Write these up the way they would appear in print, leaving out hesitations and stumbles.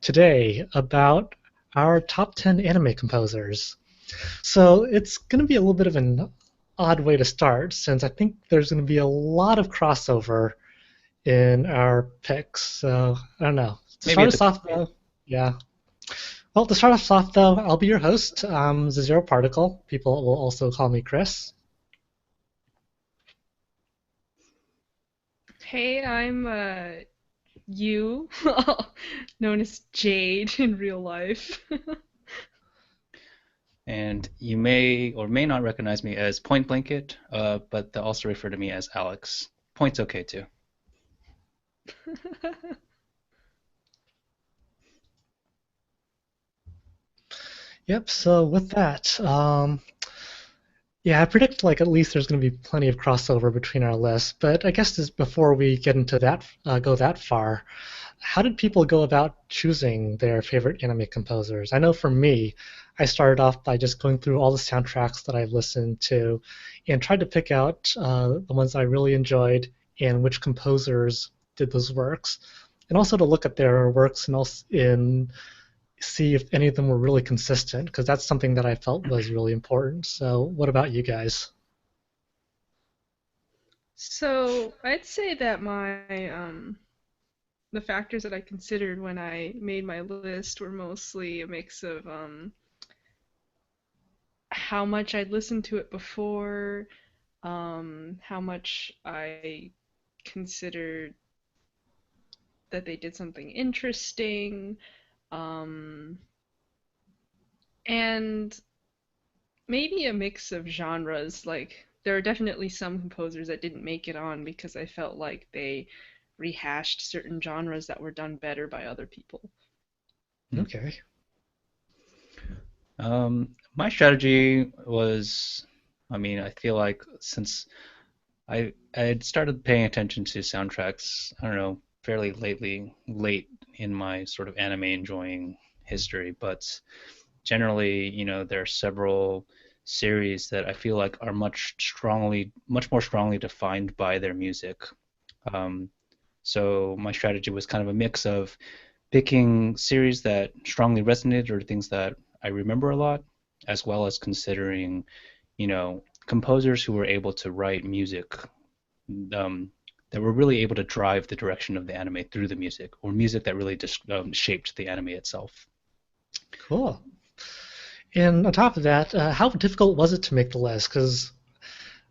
today about our top 10 anime composers. So it's going to be a little bit of an odd way to start since I think there's going to be a lot of crossover in our picks. So I don't know. To Maybe start at us the off, though, yeah. Well, to start us off, though, I'll be your host, the Zero Particle. People will also call me Chris. Hey, I'm you, known as Jade in real life. and you may or may not recognize me as Point Blanket, but they'll also refer to me as Alex. Point's okay too. Yep. So with that, yeah, I predict like at least there's going to be plenty of crossover between our lists. But I guess just before we get into that, go that far, how did people go about choosing their favorite anime composers? I know for me, I started off by just going through all the soundtracks that I've listened to, and tried to pick out the ones I really enjoyed and which composers did those works, and also to look at their works and also in see if any of them were really consistent because that's something that I felt was really important. So, what about you guys? So I'd say that my the factors that I considered when I made my list were mostly a mix of how much I'd listened to it before, how much I considered that they did something interesting, um, and maybe a mix of genres. Like, there are definitely some composers that didn't make it on because I felt like they rehashed certain genres that were done better by other people. Hmm. Okay. My strategy was, I mean, I feel like since I had started paying attention to soundtracks, I don't know, fairly late in my sort of anime enjoying history, but generally, there are several series that I feel like are much more strongly defined by their music. Um, so my strategy was kind of a mix of picking series that strongly resonated or things that I remember a lot, as well as considering, composers who were able to write music um, that were really able to drive the direction of the anime through the music, or music that really just shaped the anime itself. Cool. And on top of that, how difficult was it to make the list? Because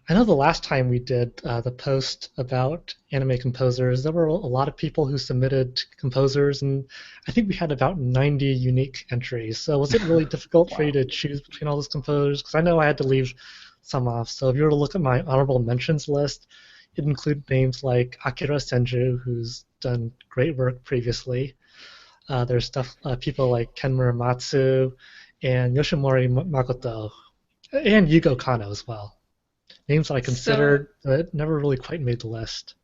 I know the last time we did the post about anime composers, there were a lot of people who submitted composers, and I think we had about 90 unique entries. So was it really difficult for you Wow. to choose between all those composers? Because I know I had to leave some off. So if you were to look at my honorable mentions list, it included names like Akira Senju, who's done great work previously. There's people like Ken Muramatsu and Yoshinori Makoto, and Yugo Kano as well. Names that I So considered but never really quite made the list.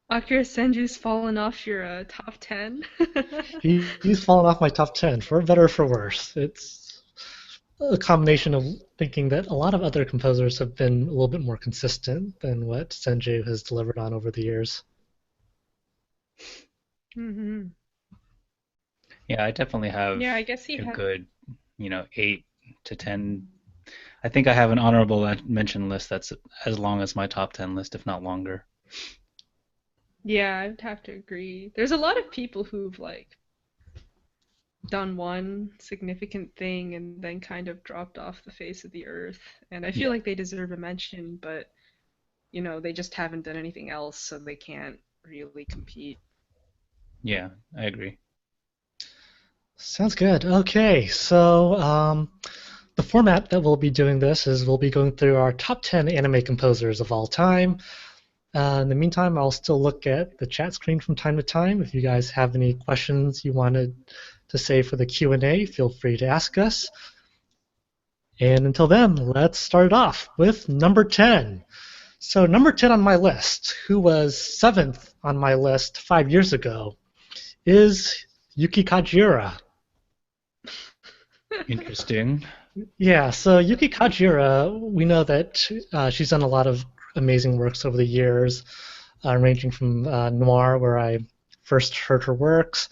Akira Senju's fallen off your top 10. He's fallen off my top 10 for better or for worse. It's a combination of thinking that a lot of other composers have been a little bit more consistent than what Senju has delivered on over the years. hmm Yeah, I definitely have Yeah, I guess he a had. good, 8 to 10. I think I have an honorable mention list that's as long as my top 10 list, if not longer. Yeah, I'd have to agree. There's a lot of people who've like done one significant thing and then kind of dropped off the face of the earth. And I feel Yeah, like they deserve a mention, but they just haven't done anything else, so they can't really compete. yeah, I agree. Sounds good. Okay, so the format that we'll be doing this is we'll be going through our top 10 anime composers of all time. In the meantime, I'll still look at the chat screen from time to time. If you guys have any questions you wanted to say for the Q&A, feel free to ask us. And until then, let's start off with number 10. So number 10 on my list, who was 7th on my list 5 years ago, is Yuki Kajiura. Interesting. Yeah, so Yuki Kajiura, we know that she's done a lot of amazing works over the years, ranging from noir, where I first heard her works,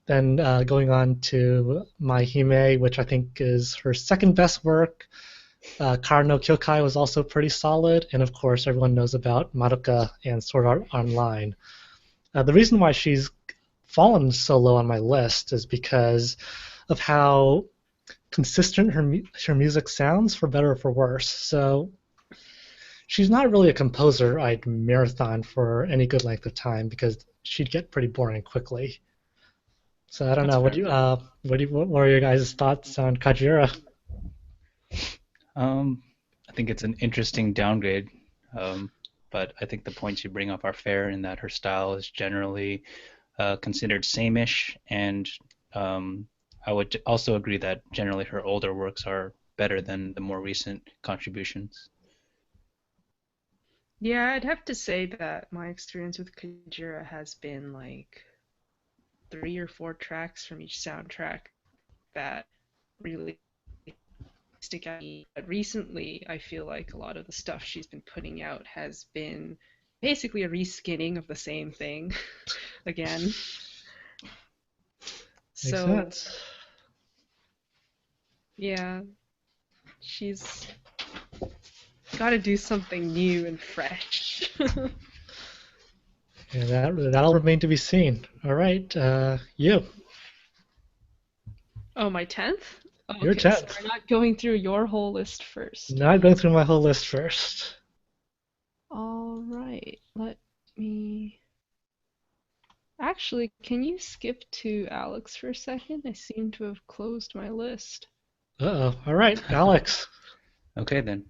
Then going on to My Hime, which I think is her second best work. Kara no Kyokai was also pretty solid, and of course everyone knows about Madoka and Sword Art Online. The reason why she's fallen so low on my list is because of how consistent her music sounds, for better or for worse. So she's not really a composer I'd marathon for any good length of time because she'd get pretty boring quickly. So I don't That's know. fair. What are your guys' thoughts on Kajira? I think it's an interesting downgrade, um, but I think the points you bring up are fair in that her style is generally considered same-ish, and um, I would also agree that generally her older works are better than the more recent contributions. Yeah, I'd have to say that my experience with Kajira has been like 3 or 4 tracks from each soundtrack that really stick out. But recently, I feel like a lot of the stuff she's been putting out has been basically a reskinning of the same thing again. Makes So, sense. yeah, she's got to do something new and fresh. Yeah, that'll remain to be seen. All right, you. Oh, my 10th? Your Okay, so 10th. we're not going through your whole list first. Not going through my whole list first. All right, let me. Actually, can you skip to Alex for a second? I seem to have closed my list. Uh-oh. All right, Alex. Okay then.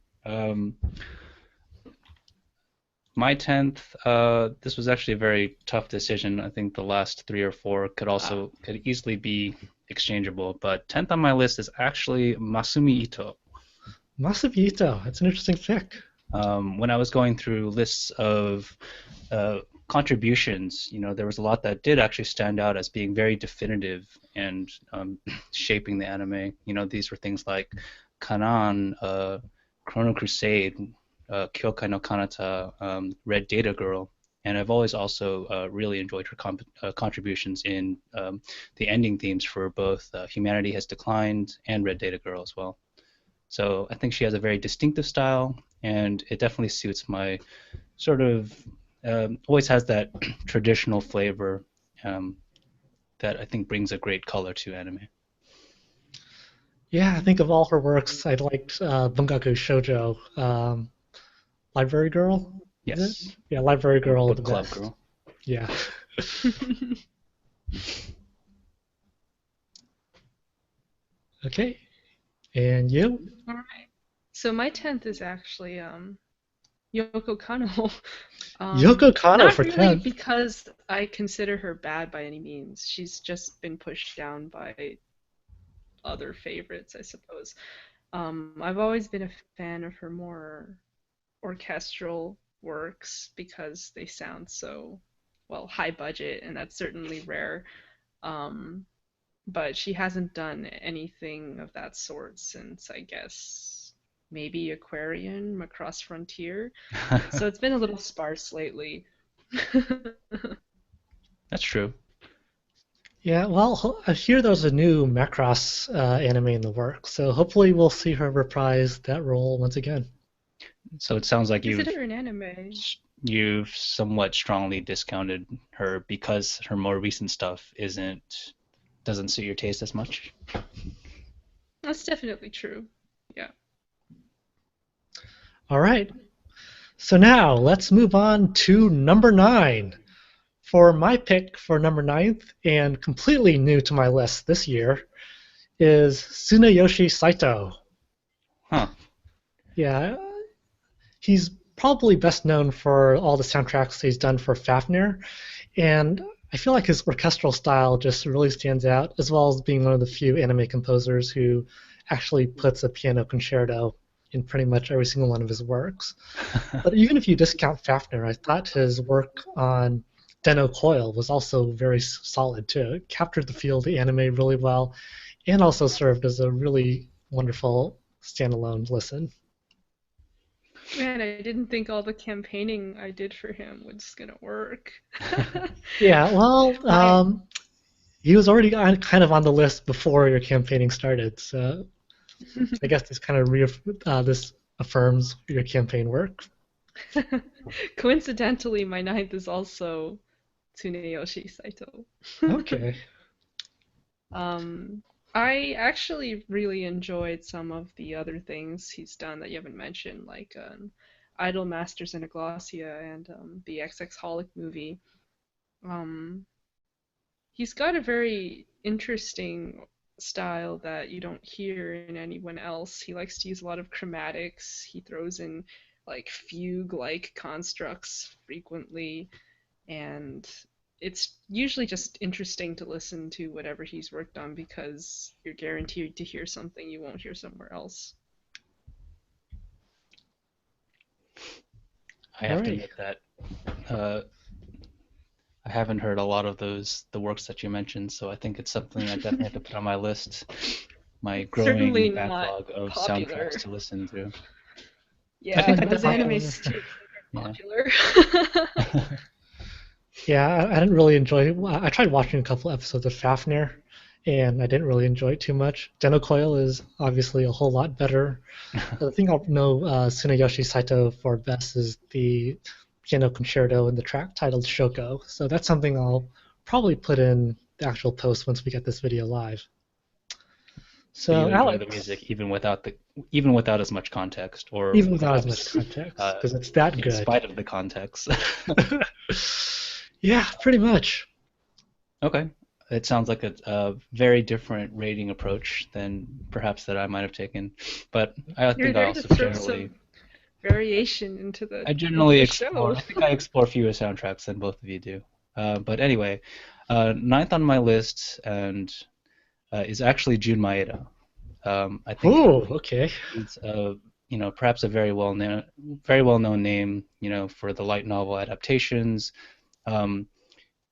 My 10th, this was actually a very tough decision. I think the last three or four could easily be exchangeable, but 10th on my list is actually Masumi Ito. Masahito. That's an interesting pick. When I was going through lists of contributions, there was a lot that did actually stand out as being very definitive and shaping the anime. These were things like Kanan, Chrono Crusade, Kyokai no Kanata, Red Data Girl, and I've always also really enjoyed her contributions in the ending themes for both Humanity Has Declined and Red Data Girl as well. So I think she has a very distinctive style, and it definitely suits my sort of always has that traditional flavor um, that I think brings a great color to anime. Yeah, I think of all her works, I liked Bungaku Shoujo. Library Girl, is it? Yes, Yeah, Library or Girl the Book Club best. Girl. Yeah. Okay. And you? All right. So my 10th is actually Yoko Kanno. Yoko Kanno Not for really 10th. because I consider her bad by any means. She's just been pushed down by other favorites, I suppose. I've always been a fan of her more orchestral works because they sound so, well, high budget, and that's certainly rare. Um, but she hasn't done anything of that sort since, I guess, maybe Aquarian, Across Frontier. So it's been a little sparse lately. That's true. Yeah, well, I hear there's a new Macross anime in the works, so hopefully we'll see her reprise that role once again. So it sounds like Consider an anime. you've somewhat strongly discounted her because her more recent stuff doesn't suit your taste as much. That's definitely true. Yeah. All right, so now let's move on to number 9. For my pick for number 9th, and completely new to my list this year, is Tsunayoshi Saito. Huh. Yeah, he's probably best known for all the soundtracks he's done for Fafnir, and I feel like his orchestral style just really stands out, as well as being one of the few anime composers who actually puts a piano concerto in pretty much every single one of his works. But even if you discount Fafnir, I thought his work on Den-O Coil was also very solid too. It captured the feel of the anime really well, and also served as a really wonderful standalone listen. Man, I didn't think all the campaigning I did for him was gonna work. Yeah, well, My he was already kind of on the list before your campaigning started, so I guess this kind of this affirms your campaign work. Coincidentally, my ninth is also Tsuneyoshi Saito. Okay. Um, I actually really enjoyed some of the other things he's done that you haven't mentioned, like Idol Masters and Aglasia and the XX Holic movie. Um, he's got a very interesting style that you don't hear in anyone else. He likes to use a lot of chromatics. He throws in like fugue-like constructs frequently, and it's usually just interesting to listen to whatever he's worked on because you're guaranteed to hear something you won't hear somewhere else. I All have to right. admit that uh, I haven't heard a lot of the works that you mentioned, so I think it's something I definitely have to put on my list, my growing Certainly not backlog of soundtracks popular. to listen to. I Yeah, think I those Not definitely anime popular. streams are have. popular. Yeah. Yeah, I didn't really enjoy it. I tried watching a couple episodes of Fafnir, and I didn't really enjoy it too much. Coil is obviously a whole lot better. The thing I'll know Tsuneyoshi Saito for best is the piano concerto and the track titled Shoko. So that's something I'll probably put in the actual post once we get this video live. So So you enjoy the music Alex, even without as much context, or even without as much perhaps context, because it's that in good. spite of the context. Yeah, pretty much. Okay. It sounds like a very different rating approach than perhaps that I might have taken, but I You're think I there to also throw some variation into generally the explore. show. I think I explore fewer soundtracks than both of you do. But anyway, ninth on my list and is actually Jun Maeda. I think Oh, okay. he's perhaps a very well known name, for the light novel adaptations. Um,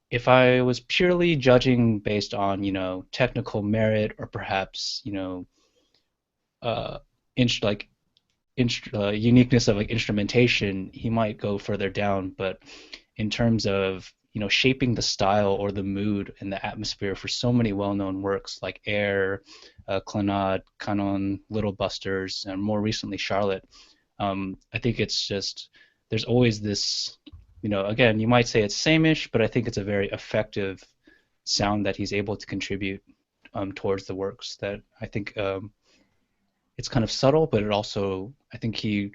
if I was purely judging based on, technical merit or perhaps, uh, inst like uniqueness of like instrumentation, he might go further down. But in terms of shaping the style or the mood and the atmosphere for so many well-known works like Air, Clannad, Canon, Little Busters, and more recently Charlotte, I think it's just there's always this, again, you might say it's same-ish, but I think it's a very effective sound that he's able to contribute towards the works that I think it's kind of subtle, but it also I think he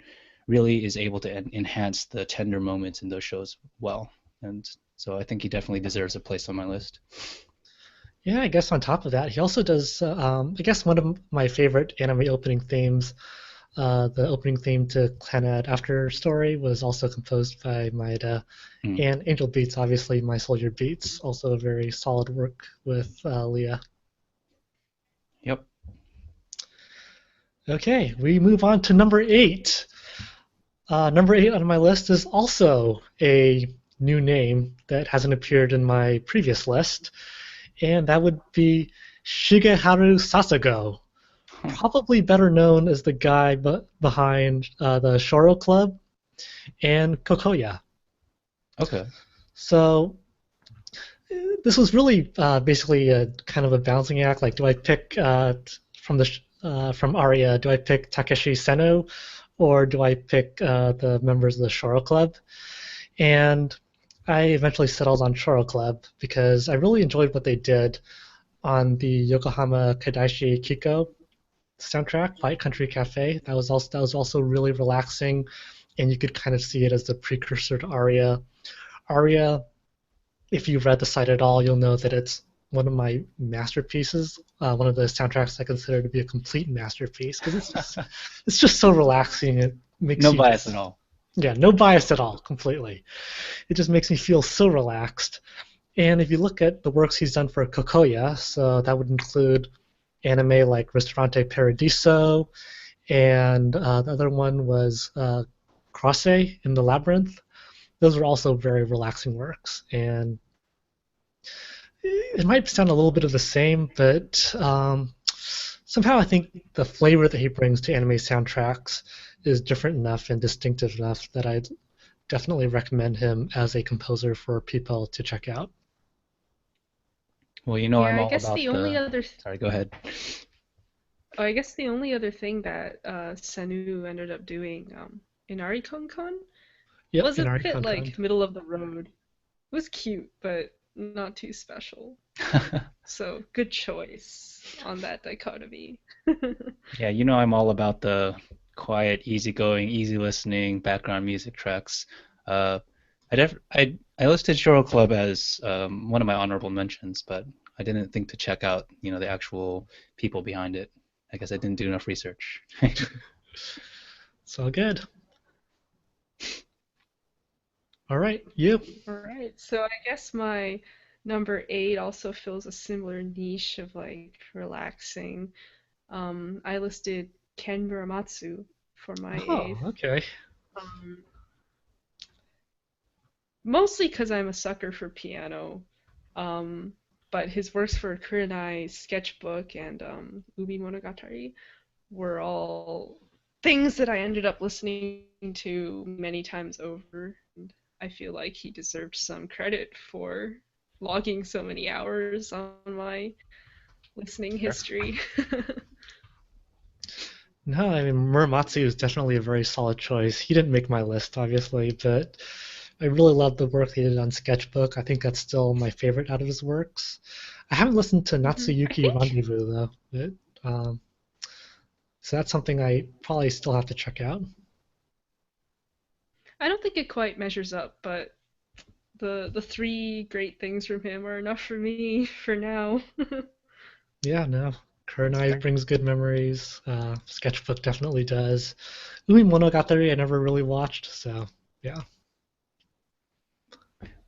really is able to enhance the tender moments in those shows well, and so I think he definitely deserves a place on my list. Yeah, I guess on top of that, he also does. I guess one of my favorite anime opening themes, the opening theme to Clannad After Story, was also composed by Maeda. Mm. And Angel Beats, obviously, My Soldier Beats, also a very solid work with Leah. Yep. Okay, we move on to number 8. Number 8 on my list is also a new name that hasn't appeared in my previous list, and that would be Shigeharu Sasago, probably better known as the guy behind the Shoro Club and Kokoya. Okay. So this was really basically a kind of a balancing act. Like, do I pick from Aria? Do I pick Takeshi Seno, or do I pick the members of the Shoro Club? And I eventually settled on Shoro Club because I really enjoyed what they did on the Yokohama Kadaishi Kiko soundtrack, Light Country Cafe. That was also really relaxing, and you could kind of see it as the precursor to Aria. Aria, if you've read the site at all, you'll know that it's one of my masterpieces. One of the soundtracks I consider to be a complete masterpiece because it's just so relaxing. It makes No you bias just at all. yeah, no bias at all, completely. It just makes me feel so relaxed. And if you look at the works he's done for Kokoya, so that would include anime like Ristorante Paradiso, and the other one was Crosse in the Labyrinth. Those are also very relaxing works, and it might sound a little bit of the same, but somehow I think the flavor that he brings to anime soundtracks is different enough and distinctive enough that I'd definitely recommend him as a composer for people to check out. Well, I'm Yeah, I all guess about the only the. other Sorry, go ahead. I guess the only other thing that Senu ended up doing in Arikon Yep, was in a bit Arikon. like middle of the road. It was cute, but not too special. So good choice on that dichotomy. Yeah, I'm all about the quiet, easygoing, easy listening background music tracks. Uh, I listed Shoro Club as one of my honorable mentions, but I didn't think to check out, the actual people behind it. I guess I didn't do enough research. It's all good. All right, you. All right, so I guess my number 8 also fills a similar niche of like relaxing. I listed Ken Muramatsu for my Oh, eighth. okay. Um, Mostly because I'm a sucker for piano. Um, but his works for Kurenai Sketchbook and Ubi Monogatari were all things that I ended up listening to many times over. And I feel like he deserved some credit for logging so many hours on my listening Sure. history. No, I mean Muramatsu is definitely a very solid choice. He didn't make my list, obviously, but I really love the work he did on Sketchbook. I think that's still my favorite out of his works. I haven't listened to I Natsuyuki think Rendezvous though, um, so that's something I probably still have to check out. I don't think it quite measures up, but the three great things from him are enough for me for now. Yeah, no. Kurenai brings good memories. Sketchbook definitely does. Umi Monogatari I never really watched, so yeah.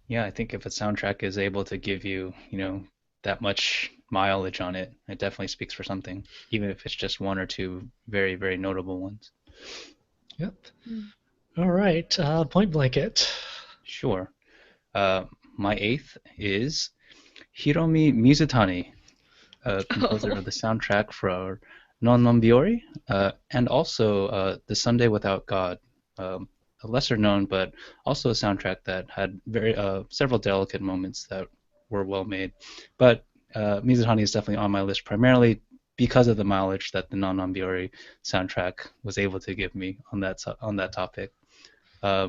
Yeah, I think if a soundtrack is able to give you, that much mileage on it, it definitely speaks for something, even if it's just one or two very, very notable ones. Yep. All right, Point Blanket. Sure. Uh, my eighth is Hiromi Mizutani, composer Oh. of the soundtrack for Non Non Biori, and also The Sunday Without God, a lesser known but also a soundtrack that had very several delicate moments that were well made. But Mizutani is definitely on my list primarily because of the mileage that the Non Non Biori soundtrack was able to give me on that topic. Uh,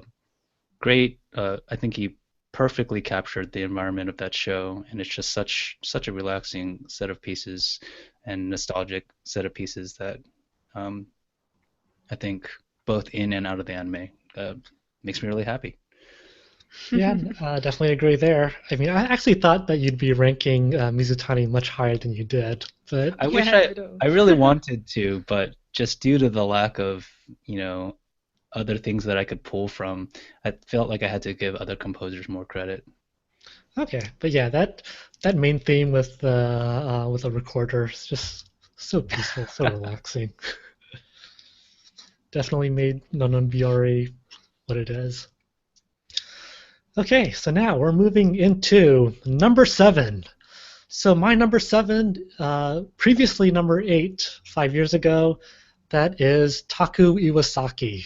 Great. I think he perfectly captured the environment of that show, and it's just such a relaxing set of pieces and nostalgic set of pieces that um, I think both in and out of the anime makes me really happy. Yeah, definitely agree there. I mean, I actually thought that you'd be ranking Mizutani much higher than you did, but I wish Yeah, ditto. I really wanted to, but just due to the lack of other things that I could pull from, I felt like I had to give other composers more credit. okay. But yeah, that main theme with the recorder is just so peaceful, so relaxing. Definitely made Nonon Biori what it is. Okay, so now we're moving into number 7. So my number 7, previously number 8, 5 years ago, that is Taku Iwasaki.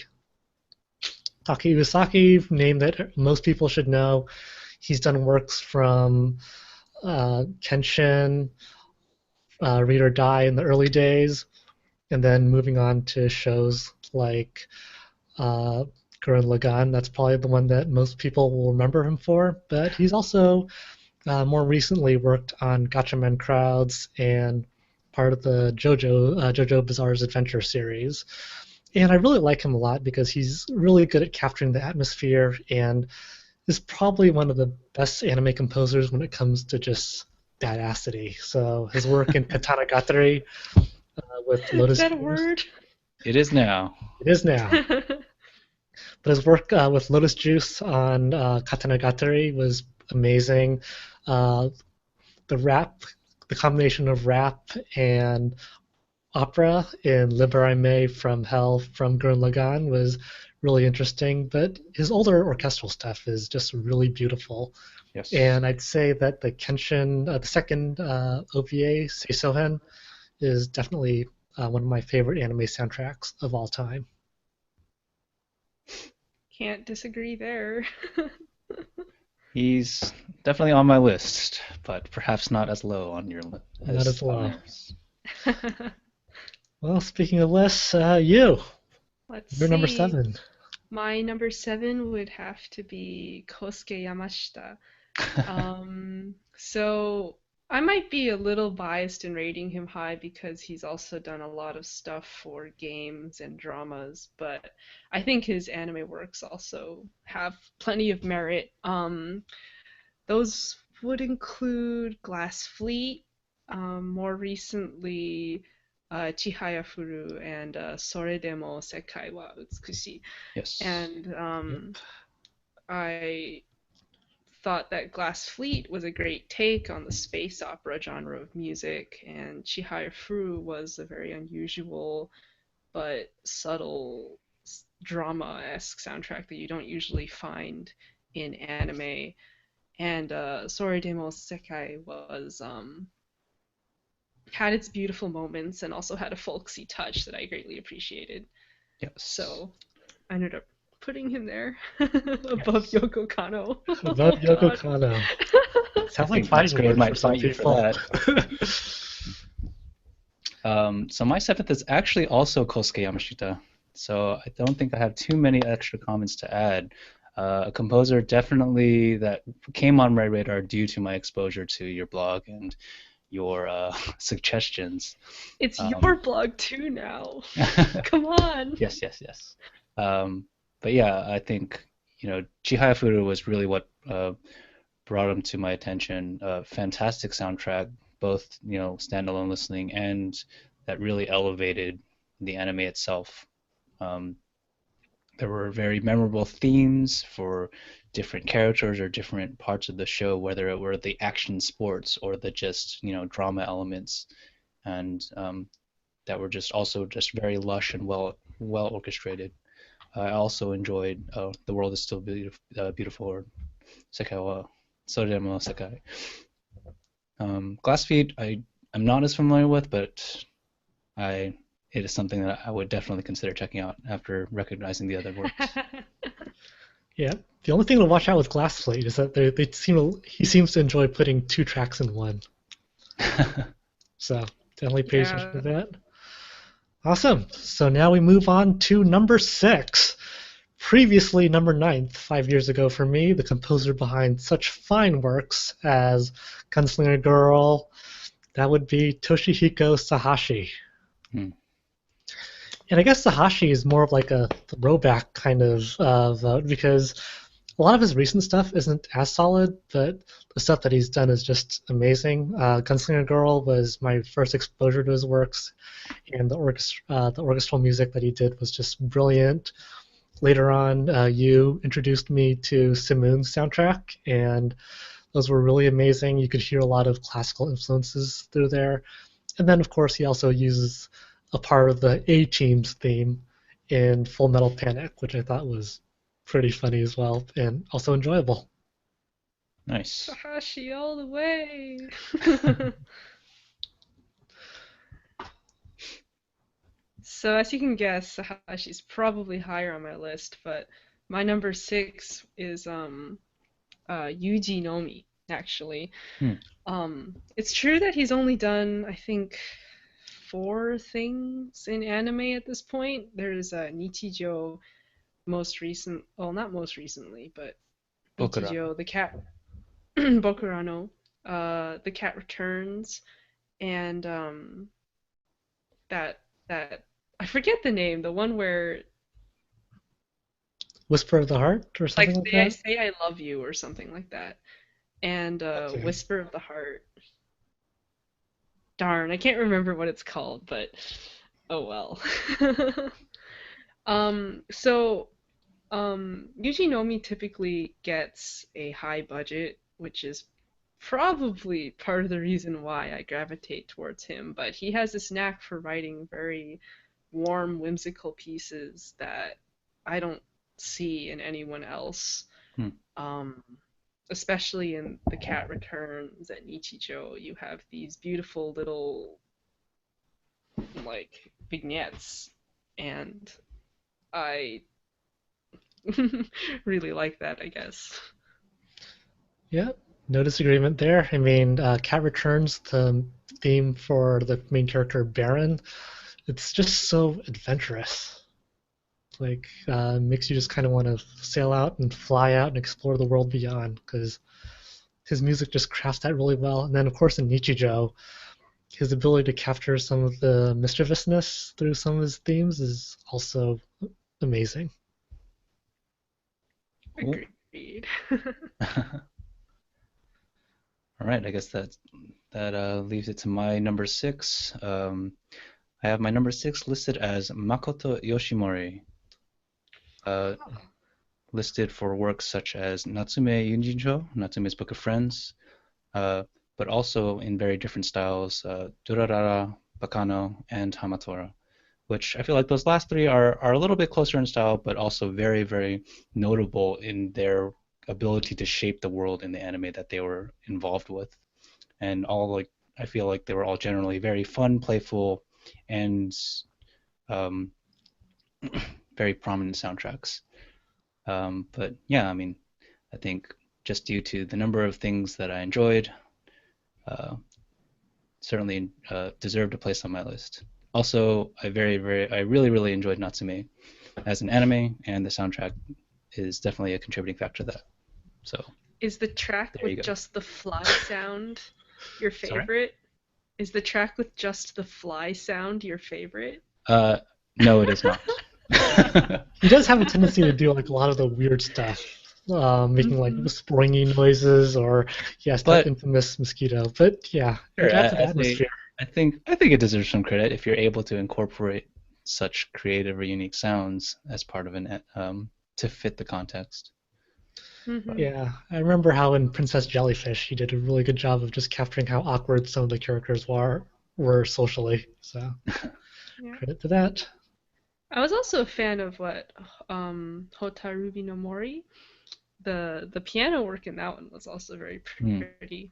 Taku Iwasaki, name that most people should know. He's done works from Kenshin, Read or Die in the early days, and then moving on to shows like uh, Gurren Lagann. That's probably the one that most people will remember him for. But he's also more recently worked on Gatchaman Crowds and part of the JoJo Bizarre's Adventure series. And I really like him a lot because he's really good at capturing the atmosphere and is probably one of the best anime composers when it comes to just badassity. So his work in Katanagatari with Is Lotus that a Juice, word? It is now. it is now. But his work with Lotus Juice on Katanagatari was amazing. Uh, the rap, the combination of rap and opera in Liberi Me from Hell from Gurren Lagann was really interesting. But his older orchestral stuff is just really beautiful. Yes. And I'd say that the Kenshin, the second OVA, Seisohen, is definitely one of my favorite anime soundtracks of all time. Can't disagree there. He's definitely on my list, but perhaps not as low on your Not as as on low. yours. Well, speaking of lists, Let's you're number see. 7. My number seven would have to be Kosuke Yamashita. So I might be a little biased in rating him high because he's also done a lot of stuff for games and dramas, but I think his anime works also have plenty of merit. Those would include Glass Fleet, more recently Chihaya Furu and Soredemo Sekai wa Utsukushi. Yes. And Yep. I thought that Glass Fleet was a great take on the space opera genre of music, and Chihaya Furu was a very unusual but subtle drama-esque soundtrack that you don't usually find in anime. And Soredemo Sekai was had its beautiful moments and also had a folksy touch that I greatly appreciated. Yes. So I ended up putting him there above Yes. Yoko Kano. Above Oh Yoko God. Kano. I Sounds like think Max fighting Grade words for might some fight you for people. that. So my seventh is actually also Kosuke Yamashita. So I don't think I have too many extra comments to add. A composer definitely that came on my radar due to my exposure to your blog and your suggestions. It's Um, your blog too now. Come on. yes, yes, yes. But yeah, I think Chihaya Furu was really what brought him to my attention. Fantastic soundtrack, both standalone listening and that really elevated the anime itself. Um, there were very memorable themes for different characters or different parts of the show, whether it were the action sports or the just drama elements, and that were just also just very lush and well orchestrated. I also enjoyed The World is Still Beautiful, or Sekai wa Soremo Sekai. Glass Feet, I'm not as familiar with, but I it is something that I would definitely consider checking out after recognizing the other works. Yeah. The only thing to watch out with Glass Fleet is that he seems to enjoy putting 2 tracks in one. So definitely pay attention to Yeah. that. Awesome. So now we move on to number 6. Previously number 9th, 5 years ago for me, the composer behind such fine works as Gunslinger Girl, that would be Toshihiko Sahashi. Hmm. And I guess Sahashi is more of like a throwback kind of vote because a lot of his recent stuff isn't as solid, but the stuff that he's done is just amazing. Gunslinger Girl was my first exposure to his works, and the orchestral music that he did was just brilliant. Later on, you introduced me to Simoon's soundtrack, and those were really amazing. You could hear a lot of classical influences through there. And then, of course, he also uses a part of the A Team's theme in Full Metal Panic, which I thought was pretty funny as well and also enjoyable. Nice. Sahashi all the way. So as you can guess, Sahashi's probably higher on my list, but my number six is Yuji Nomi, actually. Hmm. It's true that he's only done, I think, 4 things in anime at this point. There's Nichijou, most recent, well, not most recently, but Bokurano. Nichijou, the cat, Bokurano, the cat returns, and that I forget the name, the one where Whisper of the Heart or like something like say I that? say I love you or something like that, and Okay. Whisper of the Heart. Darn, I can't remember what it's called, but oh well. So Yuji Nomi typically gets a high budget, which is probably part of the reason why I gravitate towards him, but he has this knack for writing very warm, whimsical pieces that I don't see in anyone else. Hmm. Um, Especially in The Cat Returns and Nichijou, you have these beautiful little like vignettes, and I really like that, I guess. Yeah, no disagreement there. I mean, Cat Returns, the theme for the main character Baron, it's just so adventurous. Like, makes you just kind of want to sail out and fly out and explore the world beyond because his music just crafts that really well. And then, of course, in Nichijou, his ability to capture some of the mischievousness through some of his themes is also amazing. Cool. Agreed. All right, I guess that leaves it to my number six. I have my number six listed as Makoto Yoshimori, uh, listed for works such as Natsume Yunjincho, Natsume's Book of Friends, uh, but also in very different styles, Durarara, Bakano, and Hamatora, which I feel like those last three are a little bit closer in style, but also very, very notable in their ability to shape the world in the anime that they were involved with. And all like I feel like they were all generally very fun, playful, and um, very prominent soundtracks. But yeah, I mean, I think just due to the number of things that I enjoyed, uh, certainly deserved a place on my list. Also, I really, really enjoyed Natsume as an anime, and the soundtrack is definitely a contributing factor to that. So Is the track there you with go. just the fly sound your Sorry. favorite? Is the track with just the fly sound your favorite? Uh, no, it is not. He does have a tendency to do like a lot of the weird stuff, making like Hmm. springy noises, or yes, that But infamous mosquito. But yeah, it sure, adds to the I say atmosphere. I think it deserves some credit if you're able to incorporate such creative or unique sounds as part of an to fit the context. But Hmm. Yeah, I remember how in Princess Jellyfish he did a really good job of just capturing how awkward some of the characters were socially. So Yeah. credit to that. I was also a fan of what Hotarubi no Mori. The piano work in that one was also very hmm, pretty.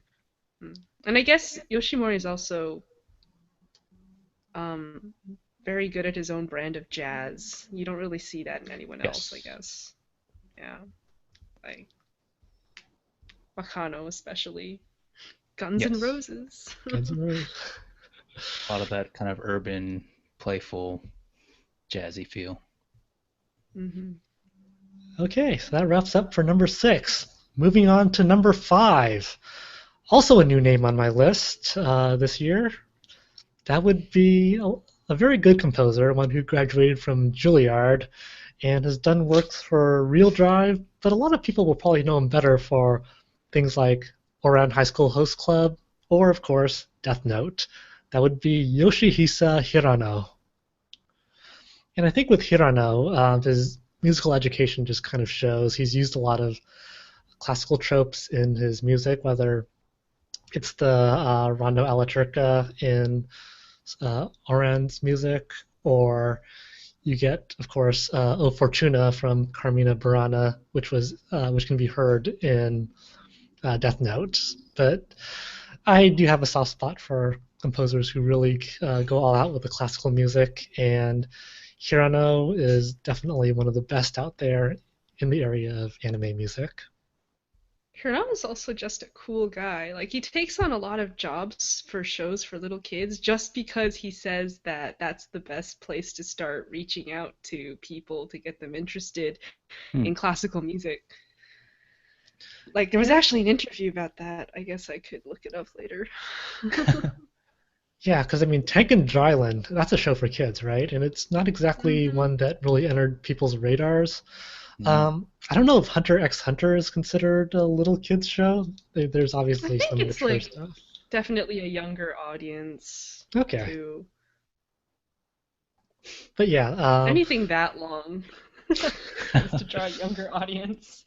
Mm. And I guess Yoshimori is also um very good at his own brand of jazz. You don't really see that in anyone else, I yes, guess. Yeah, like Wakano especially. Guns N' yes, Roses. Guns N' Roses. a lot of that kind of urban, playful, jazzy feel. Hmm. Okay, so that wraps up for number six. Moving on to number five. Also a new name on my list this year. That would be a very good composer, one who graduated from Juilliard and has done works for Real Drive, but a lot of people will probably know him better for things like Ouran High School Host Club, or of course, Death Note. That would be Yoshihisa Hirano. And I think with Hirano, his musical education just kind of shows. He's used a lot of classical tropes in his music, whether it's the Rondo alla Turca in Oran's music, or you get, of course, O Fortuna from Carmina Burana, which can be heard in Death Note. But I do have a soft spot for composers who really go all out with the classical music, and Hirano is definitely one of the best out there in the area of anime music. Hirano's also just a cool guy. Like he takes on a lot of jobs for shows for little kids just because he says that that's the best place to start reaching out to people to get them interested Hmm. in classical music. Like there was Yeah, actually an interview about that. I guess I could look it up later. yeah, because I mean, Tengen Dryland, that's a show for kids, right? And it's not exactly Hmm. one that really entered people's radars. Mhm. I don't know if Hunter x Hunter is considered a little kids show. There's I obviously think some it's mature like stuff. definitely a younger audience Okay, too. but yeah, Anything that long tends to draw a younger audience.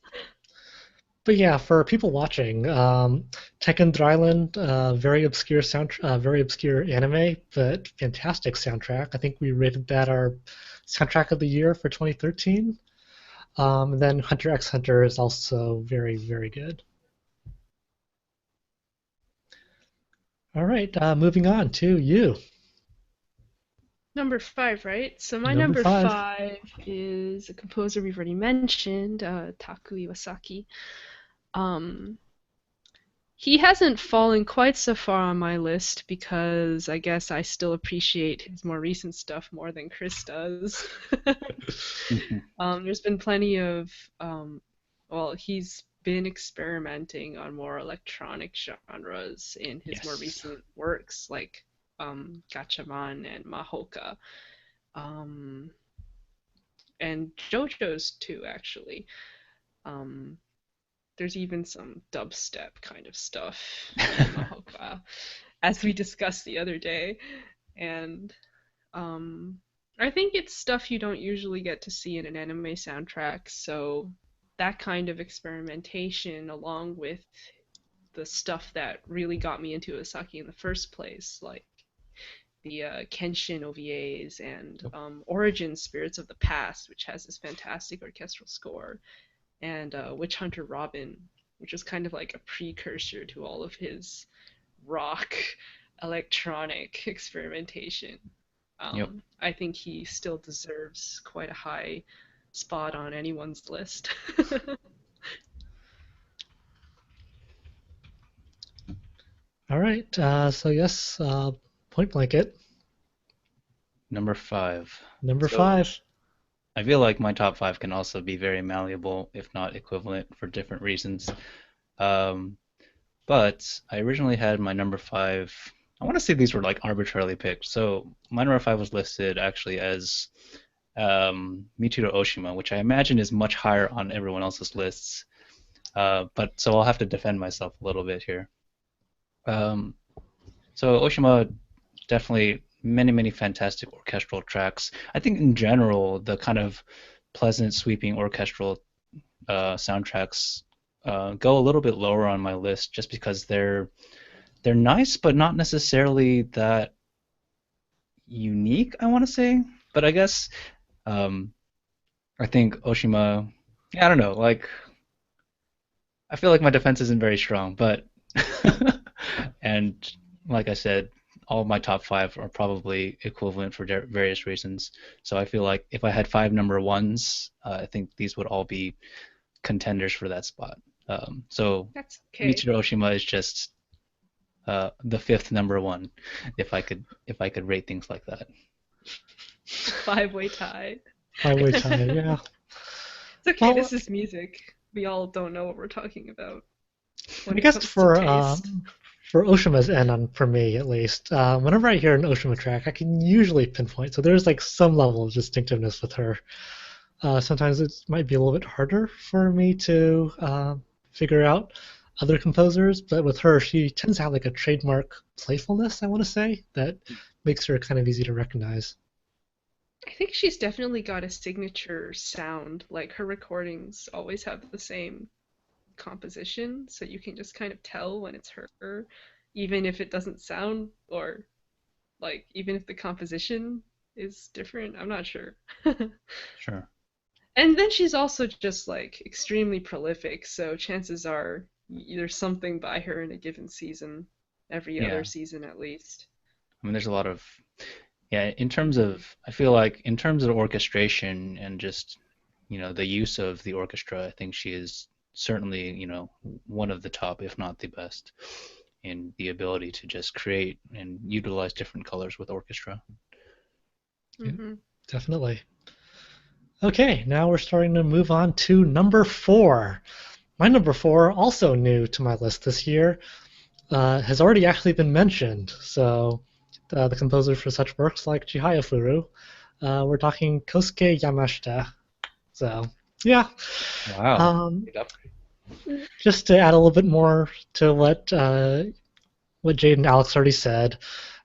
for people watching, Tekken Dryland, very obscure anime, but fantastic soundtrack. I think we rated that our soundtrack of the year for 2013. And then Hunter x Hunter is also very, very good. All right, moving on to you, Number five, right? So my number number five. five is a composer we've already mentioned, Taku Iwasaki. Um, He hasn't fallen quite so far on my list because I guess I still appreciate his more recent stuff more than Chris does. There's been plenty of, well, he's been experimenting on more electronic genres in his more Yes. recent works, like Gatchaman and Mahoka, um, and JoJo's too, actually. Um, there's even some dubstep kind of stuff in Mahoka, as we discussed the other day, and um, I think it's stuff you don't usually get to see in an anime soundtrack, so that kind of experimentation, along with the stuff that really got me into Osaki in the first place, like the Kenshin OVAs and Yep. Origin Spirits of the Past, which has this fantastic orchestral score, and Witch Hunter Robin, which was kind of like a precursor to all of his rock electronic experimentation. Yep. I think he still deserves quite a high spot on anyone's list. All right. So yes, Point Blanket, Number 5. number So 5. I feel like my top 5 can also be very malleable, if not equivalent, for different reasons. Um, but I originally had my number 5. I want to say these were like arbitrarily picked. So my number 5 was listed actually as Michiro Oshima, which I imagine is much higher on everyone else's lists. But so I'll have to defend myself a little bit here. Um, so Oshima definitely many fantastic orchestral tracks. I think in general the kind of pleasant sweeping orchestral soundtracks go a little bit lower on my list just because they're nice but not necessarily that unique, I want to say. But I guess um, I think Oshima, I don't know, like I feel like my defense isn't very strong, but and like I said, all my top 5 are probably equivalent for various reasons. So I feel like if I had 5 number ones, I think these would all be contenders for that spot. So That's okay. Michiro Oshima is just the 5th number one, if I could rate things like that. It's a five-way tie. Highway tie. Yeah. It's okay, Well, this is music. We all don't know what we're talking about when I it guess comes to taste. for Oshima's end, on for me at least, whenever I hear an Oshima track, I can usually pinpoint. So there's like some level of distinctiveness with her. Sometimes it might be a little bit harder for me to figure out other composers, but with her, she tends to have like a trademark playfulness, I want to say, that makes her kind of easy to recognize. I think she's definitely got a signature sound. Like her recordings always have the same composition, so you can just kind of tell when it's her, even if it doesn't sound or like even if the composition is different. I'm not sure. Sure. And then she's also just like extremely prolific, so chances are there's something by her in a given season, every other Yeah. season at least. I mean, there's a lot of yeah. In terms of, I feel like in terms of orchestration and just the use of the orchestra, I think she is certainly one of the top, if not the best, in the ability to just create and utilize different colors with orchestra. Yeah, Hmm. definitely. Okay, now we're starting to move on to number 4. My number 4, also new to my list this year, has already actually been mentioned. So, the composer for such works like Chihaya Furu, we're talking Kosuke Yamashita. So, yeah. Wow. Um, Big upgrade. just to add a little bit more to what Jade and Alex already said,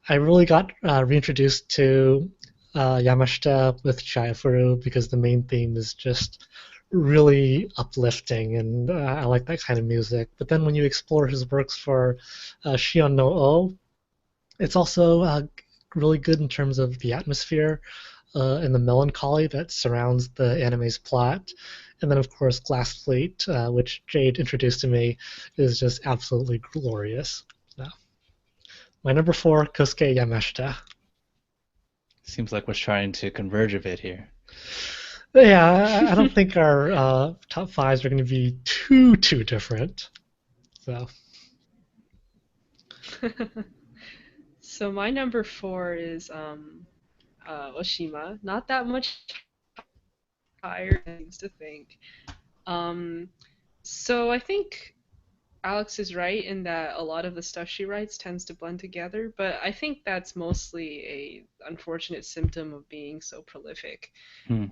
I really got reintroduced to Yamashita with Chihaya because the main theme is just really uplifting, and I like that kind of music. But then when you explore his works for Shion no O, it's also really good in terms of the atmosphere and the melancholy that surrounds the anime's plot. And then, of course, Glass Fleet, which Jade introduced to me, is just absolutely glorious. So, my number 4, Kosuke Yamashita. Seems like we're trying to converge a bit here. Yeah, I don't think our top 5s are going to be too different. So, So my number four is Oshima. Not that much higher than I used to think. Um, so I think Alex is right in that a lot of the stuff she writes tends to blend together, but I think that's mostly a unfortunate symptom of being so prolific. Hmm.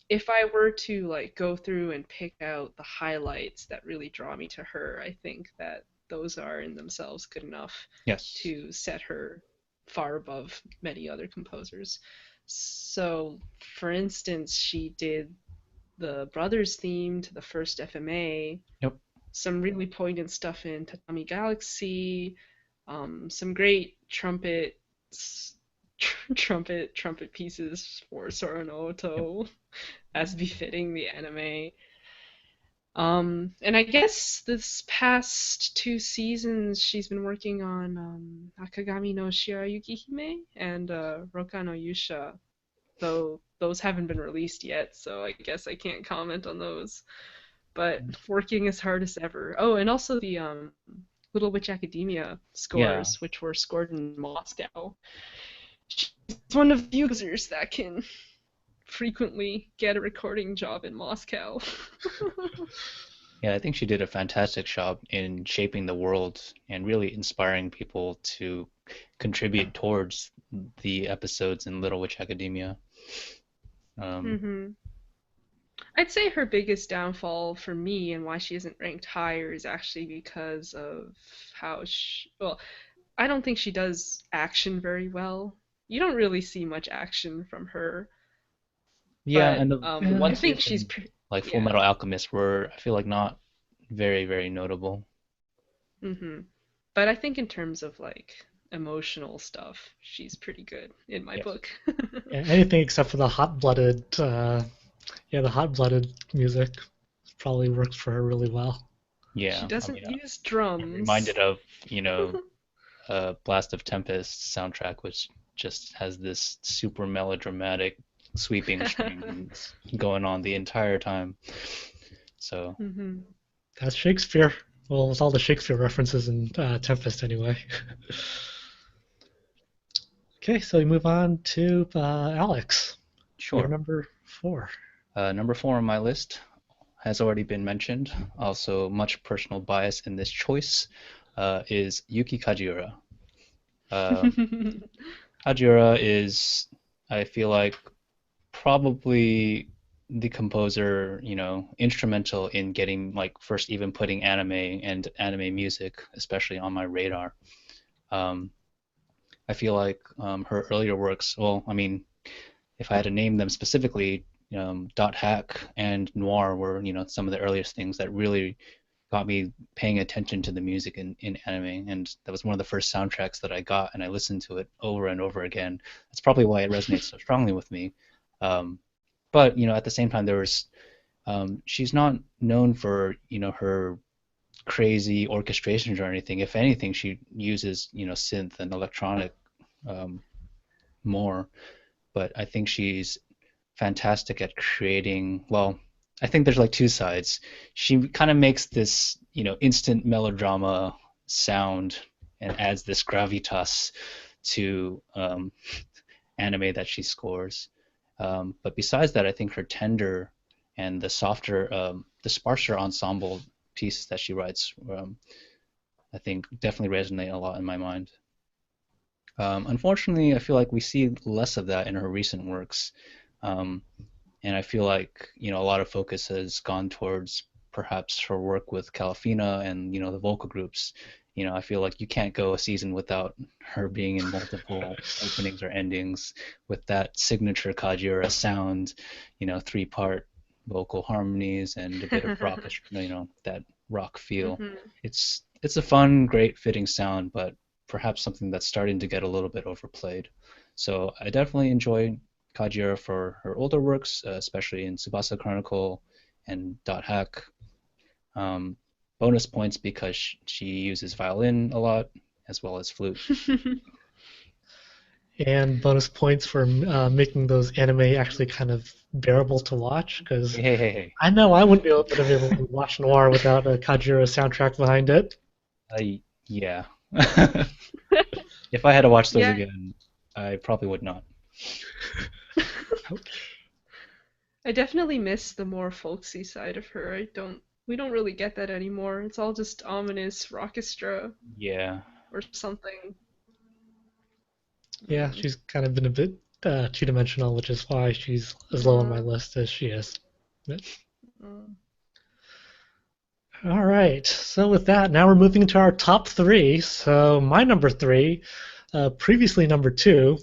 If I were to like go through and pick out the highlights that really draw me to her, I think that those are in themselves good enough Yes. to set her far above many other composers. So, for instance, she did the Brothers theme to the first FMA, Yep. some really poignant stuff in Tatami Galaxy, some great trumpet pieces for Sora no Yep. Oto, as befitting the anime. And I guess this past two seasons she's been working on Akagami no Shirayuki Hime and Roka no Yusha, though those haven't been released yet, so I guess I can't comment on those. But working as hard as ever. Oh, and also the Little Witch Academia Yeah. scores, which were scored in Moscow. She's one of the few users that can frequently get a recording job in Moscow. Yeah, I think she did a fantastic job in shaping the world and really inspiring people to contribute towards the episodes in Little Witch Academia. Um, hmm I'd say her biggest downfall for me and why she isn't ranked higher is actually because of how well, I don't think she does action very well. You don't really see much action from her, yeah, but and the Yeah. I ones think in like Full yeah. Metal Alchemist were, I feel like, not very, very notable. hmm But I think in terms of like emotional stuff, she's pretty good in my Yes. book. Yeah, anything except for the hot-blooded, yeah, the hot-blooded music probably works for her really well. She Yeah, I mean, doesn't use I'm drums. reminded of, you know, Blast of Tempest soundtrack, which just has this super melodramatic sweeping strings going on the entire time. So, hmm That's Shakespeare. Well, with all the Shakespeare references in Tempest, anyway. Okay, so we move on to Alex. Your sure. number four. Number four on my list has already been mentioned. Also, much personal bias in this choice is Yuki Kajiura. Uh, Kajiura is, I feel like, probably the composer, instrumental in getting like first even putting anime and anime music, especially on my radar. Um, I feel like her earlier works, well, I mean, if I had to name them specifically, Dot Hack and Noir were, some of the earliest things that really got me paying attention to the music in anime, and that was one of the first soundtracks that I got, and I listened to it over and over again. That's probably why it resonates so strongly with me. Um, but at the same time, she's not known for her crazy orchestrations or anything. If anything, she uses synth and electronic um, more. But I think she's fantastic at creating. Well, I think there's like two sides. She kind of makes this instant melodrama sound and adds this gravitas to anime that she scores. But besides that, I think her tender and the sparser ensemble pieces that she writes, I think definitely resonate a lot in my mind. Unfortunately, I feel like we see less of that in her recent works, um, and I feel like a lot of focus has gone towards perhaps her work with Calafina and the vocal groups. I feel like you can't go a season without her being in multiple openings or endings with that signature Kajiura sound, three-part vocal harmonies and a bit of rock, that rock feel. hmm It's a fun, great fitting sound, but perhaps something that's starting to get a little bit overplayed. So I definitely enjoy Kajiura for her older works, especially in Tsubasa Chronicle and Dot Hack. Um, Bonus points because she uses violin a lot as well as flute. And bonus points for making those anime actually kind of bearable to watch, because Hey, hey, hey, hey. I know I wouldn't be able to watch Noir without a Kajira soundtrack behind it. Yeah. If I had to watch those Yeah, again, I probably would not. Ouch. I definitely miss the more folksy side of her. We don't really get that anymore. It's all just ominous rockestra Yeah. or something. Yeah, Mm. she's kind of been a bit two-dimensional, which is why she's as low on my Uh, list as she is. But, uh, all right, so with that, now we're moving into our top three. So my number three, previously number two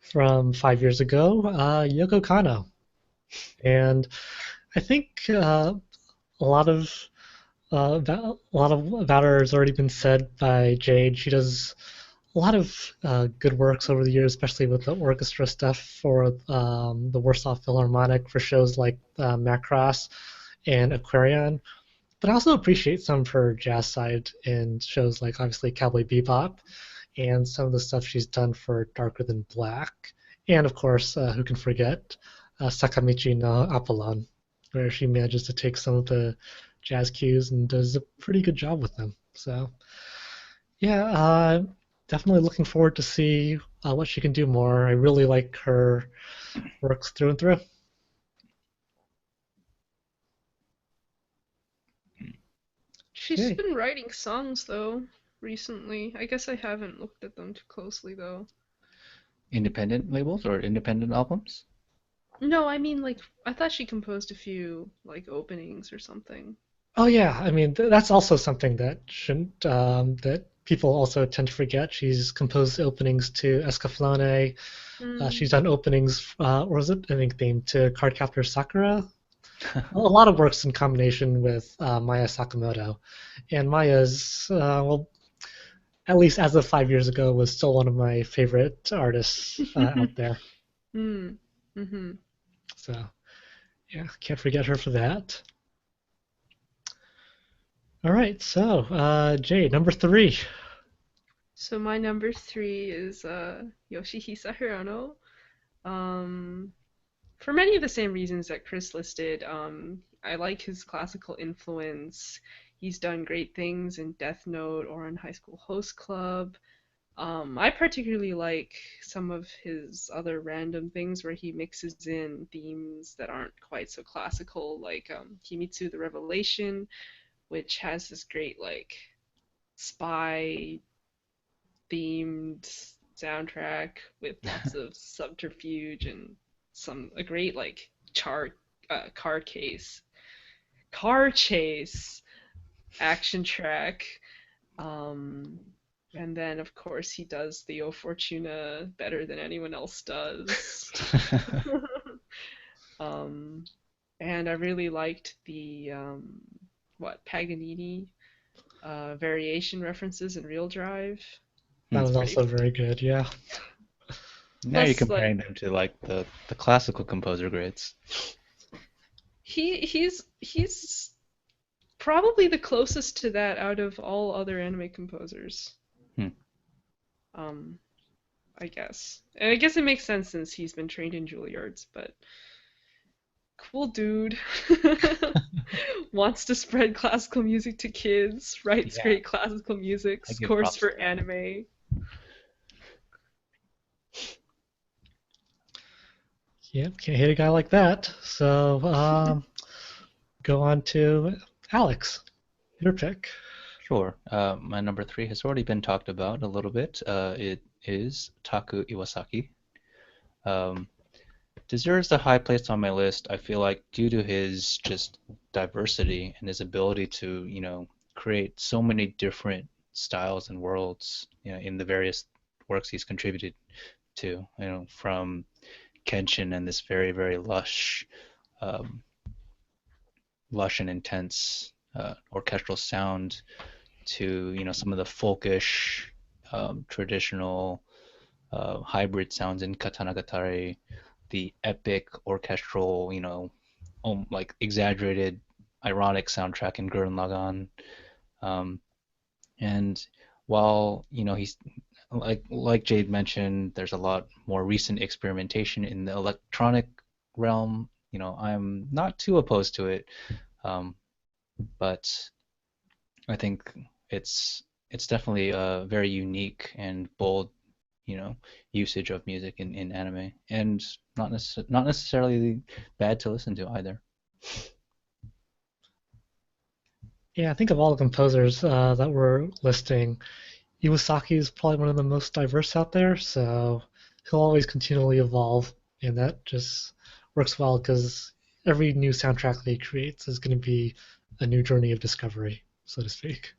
from 5 years ago, Yoko Kanno. And I think a lot of a lot of about her has already been said by Jade. She does a lot of good works over the years, especially with the orchestra stuff for the Warsaw Philharmonic for shows like Macross and Aquarion. But I also appreciate some of her jazz side in shows like obviously Cowboy Bebop and some of the stuff she's done for Darker Than Black. And of course, who can forget Sakamichi no Apollon, where she manages to take some of the jazz cues and does a pretty good job with them. So yeah, definitely looking forward to see what she can do more. I really like her works through and through. she's Okay. been writing songs though recently. I guess I haven't looked at them too closely though. Independent labels or independent albums? No, I mean like I thought she composed a few like openings or something. Oh yeah, I mean that's also something that shouldn't that people also tend to forget. She's composed openings to Escaflowne. Mm. She's done openings, or was it I think themed to Cardcaptor Sakura? A lot of works in combination with Maya Sakamoto, and Maya's well, at least as of 5 years ago, was still one of my favorite artists out there. mm. Mm-hmm. So yeah, can't forget her for that. All right, so Jade, number three. So my number three is Yoshihisa Hirano. Um, for many of the same reasons that Chris listed, I like his classical influence. He's done great things in Death Note or in High School Host Club. I particularly like some of his other random things where he mixes in themes that aren't quite so classical, like Kimitsu the Revelation, which has this great like spy themed soundtrack with lots of subterfuge and some a great like car chase action track. Um, and then of course he does the O Fortuna better than anyone else does. um, and I really liked the what Paganini variation references in Real Drive. That Hmm. It's was pretty also fun. very good. Yeah. Now you're Plus, like comparing them to like the classical composer grids. he's probably the closest to that out of all other anime composers. Hmm. Um, I guess. And I guess it makes sense since he's been trained in Juilliards, but cool dude. Wants to spread classical music to kids, writes Yeah, great classical music, I give scores props to for that. anime. Yep, can't hate a guy like that. So go on to Alex. Your pick. Sure. My number three has already been talked about a little bit. It is Taku Iwasaki. Um, deserves a high place on my list. I feel like due to his just diversity and his ability to, create so many different styles and worlds, in the various works he's contributed to, from Kenshin and this very, very um, lush and intense orchestral sound to, some of the folkish, traditional hybrid sounds in Katanagatari, the epic orchestral, like exaggerated, ironic soundtrack in Gurren Lagann. Um, and while he's like Jade mentioned, there's a lot more recent experimentation in the electronic realm. I'm not too opposed to it, um, but I think it's it's definitely a very unique and bold, usage of music in anime, and not necessarily bad to listen to either. Yeah, I think of all the composers that we're listing, Iwasaki is probably one of the most diverse out there, so he'll always continually evolve, and that just works well because every new soundtrack that he creates is going to be a new journey of discovery, so to speak.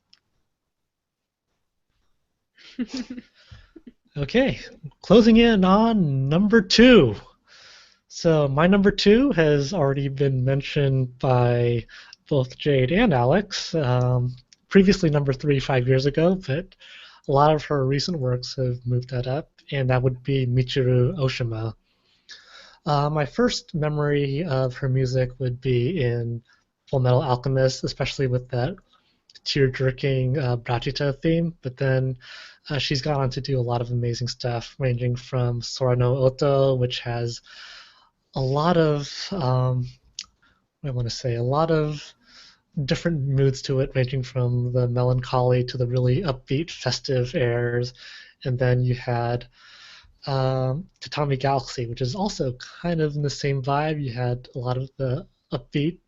Okay, closing in on number two. So my number two has already been mentioned by both Jade and Alex. Previously number three 5 years ago, but a lot of her recent works have moved that up, and that would be Michiru Oshima. My first memory of her music would be in Full Metal Alchemist, especially with that tear-jerking Brachita theme. But then she's gone on to do a lot of amazing stuff, ranging from Sora no Oto, which has a lot of I want to say a lot of different moods to it, ranging from the melancholy to the really upbeat, festive airs. And then you had Tatami Galaxy, which is also kind of in the same vibe. You had a lot of the upbeat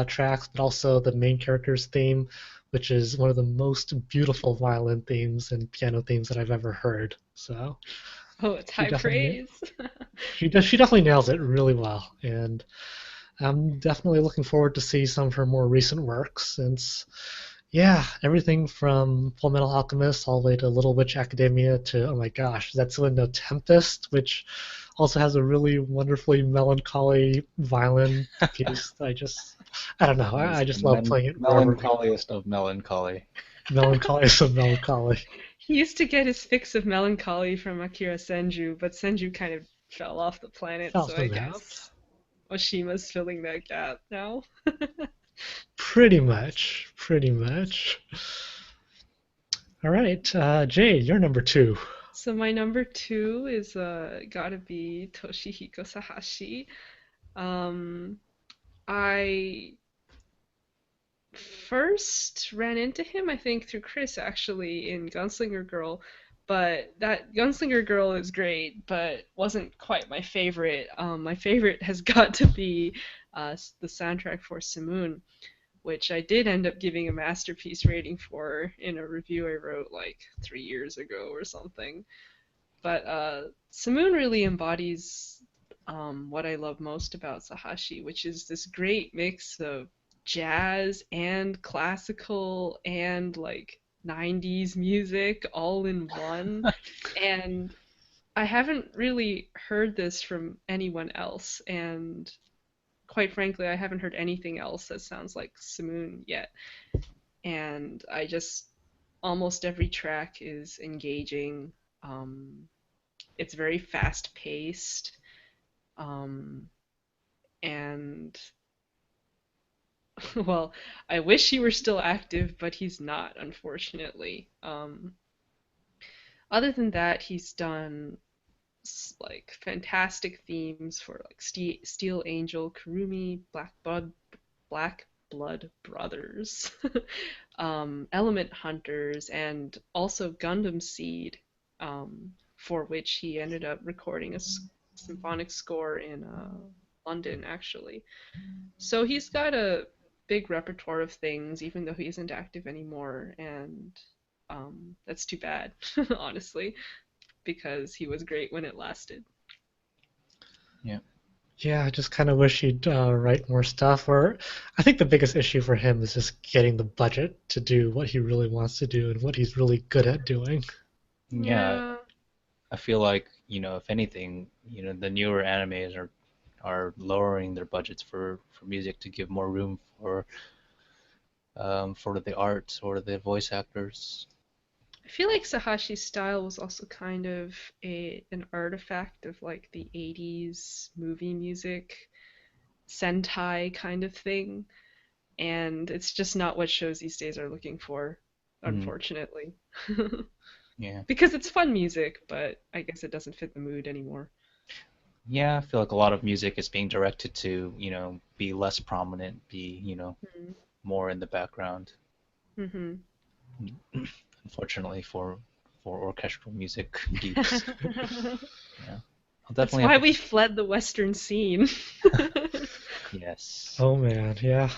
tracks, but also the main character's theme, which is one of the most beautiful violin themes and piano themes that I've ever heard. So Oh, it's she high definitely praise. she definitely nails it really well, and I'm definitely looking forward to see some of her more recent work since, yeah, everything from Full Metal Alchemist all the way to Little Witch Academia to, oh my gosh, Zetsu no Tempest, which also has a really wonderfully melancholy violin piece. I don't know, It I is just the love playing it wherever we go. melancholiest of melancholy. Melancholy is so melancholy. He used to get his fix of melancholy from Akira Senju, but Senju kind of fell off the planet, Off so the I map. guess Oshima's filling that gap now. Pretty much. Pretty much. All right, Jade, you're number two. So my number two is gotta be Toshihiko Sahashi. Um, I first ran into him, I think, through Chris actually in Gunslinger Girl, but that Gunslinger Girl is great, but wasn't quite my favorite. My favorite has got to be the soundtrack for Simoon, which I did end up giving a masterpiece rating for in a review I wrote like 3 years ago or something. But Simoon really embodies what I love most about Sahashi, which is this great mix of jazz and classical and like 90s music all in one. And I haven't really heard this from anyone else. And quite frankly, I haven't heard anything else that sounds like Simoon yet. And I just, almost every track is engaging. It's very fast paced. Um, and well, I wish he were still active, but he's not, unfortunately. Other than that, he's done like fantastic themes for like Steel Angel, Kurumi, Black Blood Brothers, Element Hunters, and also Gundam Seed, for which he ended up recording a symphonic score in London, actually. So he's got a big repertoire of things, even though he isn't active anymore, and that's too bad, honestly, because he was great when it lasted. Yeah. Yeah, I just kind of wish he'd write more stuff. Or I think the biggest issue for him is just getting the budget to do what he really wants to do and what he's really good at doing. Yeah, Yeah. I feel like, if anything, the newer animes are lowering their budgets for music to give more room for the art or the voice actors. I feel like Sahashi's style was also kind of an artifact of like the 80s movie music, Sentai kind of thing, and it's just not what shows these days are looking for, Mm, unfortunately. yeah. Because it's fun music, but I guess it doesn't fit the mood anymore. Yeah, I feel like a lot of music is being directed to, be less prominent, be, Mm-hmm. more in the background. Mm-hmm. unfortunately for orchestral music geeks. Yeah, I'll That's definitely have why to. we fled the Western scene. Yes, Oh man, yeah.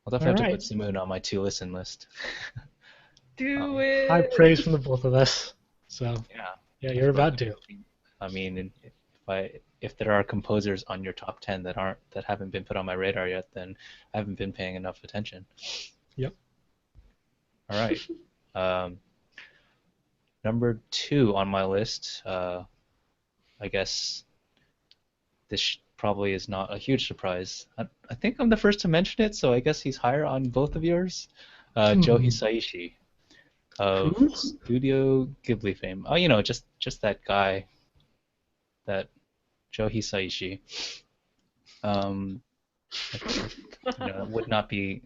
I'll definitely All have to right. put Simoon on my to listen list. Do Um, High it. praise from the both of us. So yeah, yeah, you're definitely. about due. I mean, if there are composers on your top 10 that haven't been put on my radar yet, then I haven't been paying enough attention. Yep. All right. Um, Number two on my list, I guess this probably is not a huge surprise. I think I'm the first to mention it, so I guess he's higher on both of yours. Joe Hmm. Hisaishi of Who? Studio Ghibli fame. Oh, just that guy, that Joe Hisaishi. Um, it would not be.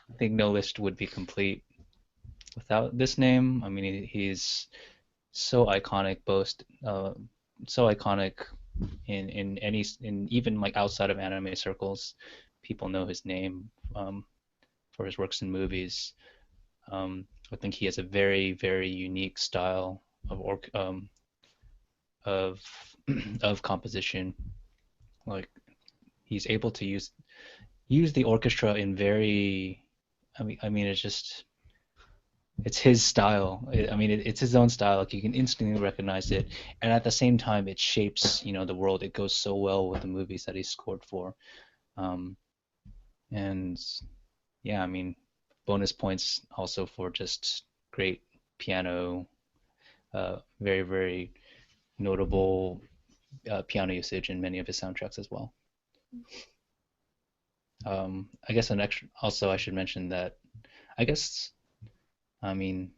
I think no list would be complete without this name. I mean, he's so iconic, so iconic in even like outside of anime circles, people know his name for his works in movies. I think he has a very very unique style of of composition. Like he's able to use the orchestra in very. I mean, it's his style. It's his own style. Like you can instantly recognize it, and at the same time, it shapes the world. It goes so well with the movies that he's scored for. Um, and yeah, I mean, bonus points also for just great piano, very very notable piano usage in many of his soundtracks as well. I guess an extra. Also, I should mention that. I guess I mean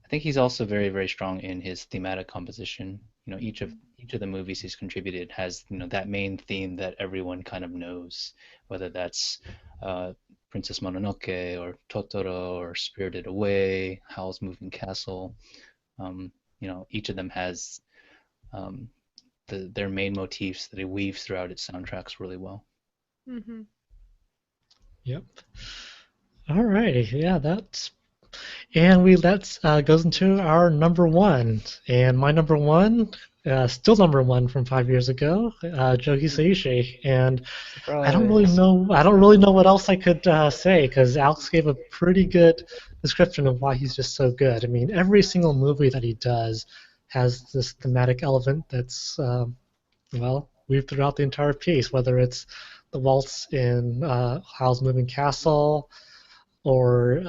I think he's also very, very strong in his thematic composition. Each of the movies he's contributed has, that main theme that everyone kind of knows, whether that's uh, Princess Mononoke or Totoro or Spirited Away, Howl's Moving Castle. Each of them has um, their main motifs that he weaves throughout its soundtracks really well. Hmm. Yep. All righty. Yeah, and we that goes into our number one. And my number one, still number one from 5 years ago, Joe Hisaishi. And Surprise! I don't really know what else I could say because Alex gave a pretty good description of why he's just so good. I mean, every single movie that he does has this thematic element that's well weaved throughout the entire piece, whether it's the waltz in Howl's Moving Castle or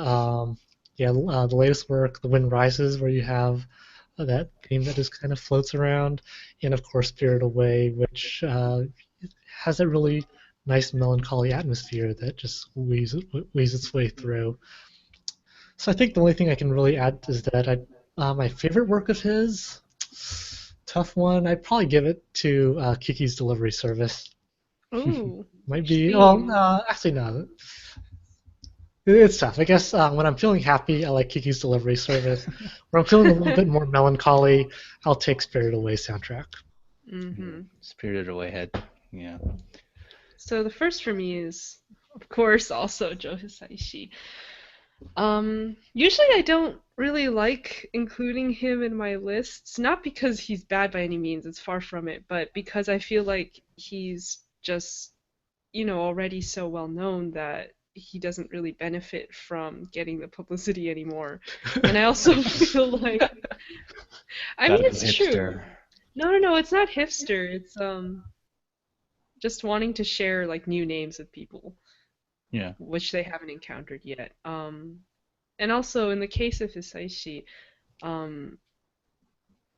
the latest work, The Wind Rises, where you have that theme that just kind of floats around, and of course Spirit Away, which has a really nice melancholy atmosphere that just weaves its way through. So I think the only thing I can really add is that my favorite work of his, tough one, I'd probably give it to Kiki's Delivery Service. Ooh, Might which be, theme? actually no, it's tough. I guess when I'm feeling happy, I like Kiki's Delivery Service. When I'm feeling a little bit more melancholy, I'll take Spirit Away soundtrack. Hmm. Spirited Away had, yeah. So the first for me is, of course, also Joe Hisaishi. Usually I don't really like including him in my lists, not because he's bad by any means, it's far from it, but because I feel like he's just, already so well known that he doesn't really benefit from getting the publicity anymore. And I also feel like, I mean, Gotta go it's true. hipster. No, no, no, it's not hipster. It's just wanting to share like new names with people, Yeah. which they haven't encountered yet. And also in the case of Hisaishi, um,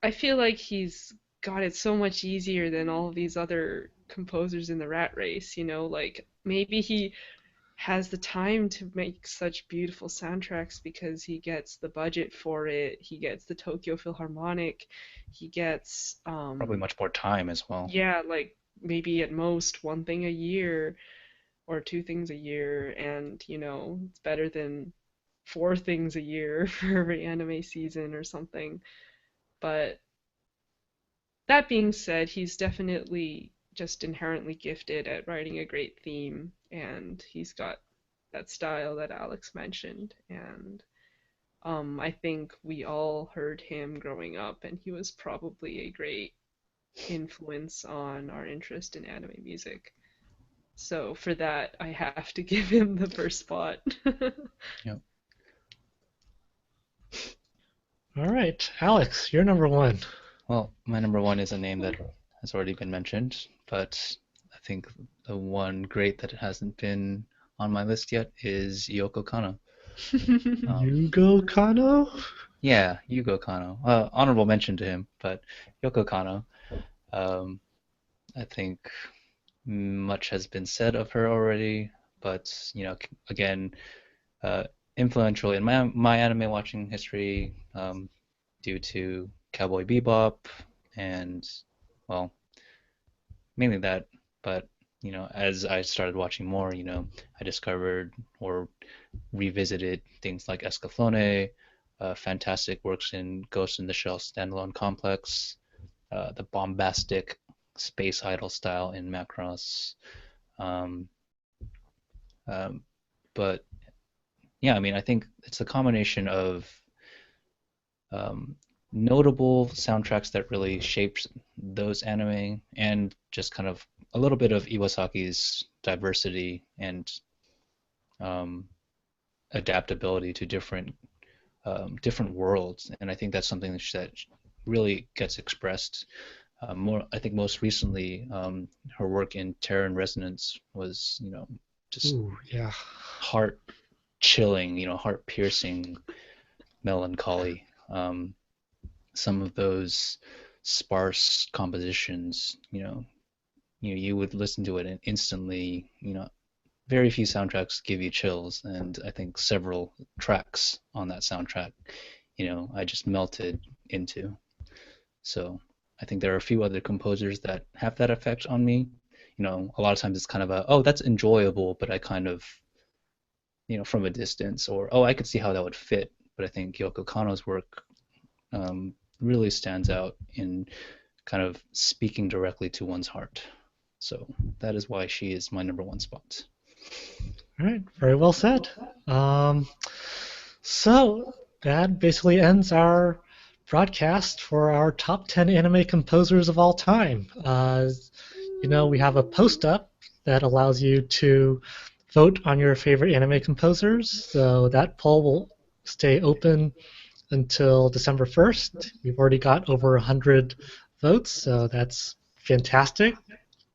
I feel like he's got it so much easier than all of these other composers in the rat race, like maybe he has the time to make such beautiful soundtracks because he gets the budget for it, he gets the Tokyo Philharmonic, he gets Probably much more time as well. yeah, like maybe at most one thing a year or two things a year, and it's better than four things a year for every anime season or something. But that being said, he's definitely just inherently gifted at writing a great theme, and he's got that style that Alex mentioned. And I think we all heard him growing up, and he was probably a great influence on our interest in anime music. So for that, I have to give him the first spot. Yep. All right, Alex, you're number one. Well, my number one is a name that has already been mentioned, but I think the one great that hasn't been on my list yet is Yoko Kanno. Yugo Kano? Yeah, Yugo Kanno. Honorable mention to him, but Yoko Kanno. Um, I think much has been said of her already, but again, uh, influential in my anime watching history, due to Cowboy Bebop and, well, mainly that. But as I started watching more, I discovered or revisited things like Escaflowne, fantastic works in Ghost in the Shell standalone complex, the bombastic space idol style in Macross. Um, um, but yeah, I mean, I think it's a combination of um, notable soundtracks that really shaped those anime and just kind of a little bit of Iwasaki's diversity and um, adaptability to different worlds. And I think that's something that really gets expressed more. I think most recently, her work in Terror and Resonance was, just Ooh, yeah. heart chilling, heart piercing melancholy. Some of those sparse compositions, you would listen to it and instantly, very few soundtracks give you chills, and I think several tracks on that soundtrack, I just melted into. So I think there are a few other composers that have that effect on me. A lot of times it's kind of oh, that's enjoyable, but I kind of, from a distance, or oh, I could see how that would fit. But I think Yoko Kanno's work really stands out in kind of speaking directly to one's heart. So that is why she is my number one spot. All right, very well said. Um, so that basically ends our broadcast for our top 10 anime composers of all time. We have a post up that allows you to vote on your favorite anime composers. So that poll will stay open until December 1st. We've already got over 100 votes, so that's fantastic.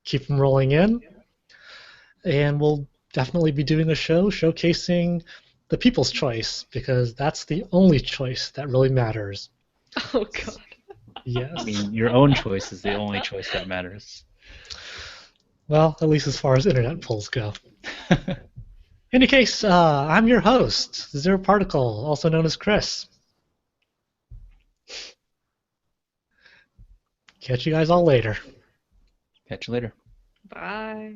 Keep them rolling in. And we'll definitely be doing a show showcasing the people's choice, because that's the only choice that really matters. Oh God. Yes. I mean, your own choice is the only choice that matters. Well, at least as far as internet polls go. In any case, I'm your host, Zero Particle, also known as Chris. Catch you guys all later. Catch you later. Bye.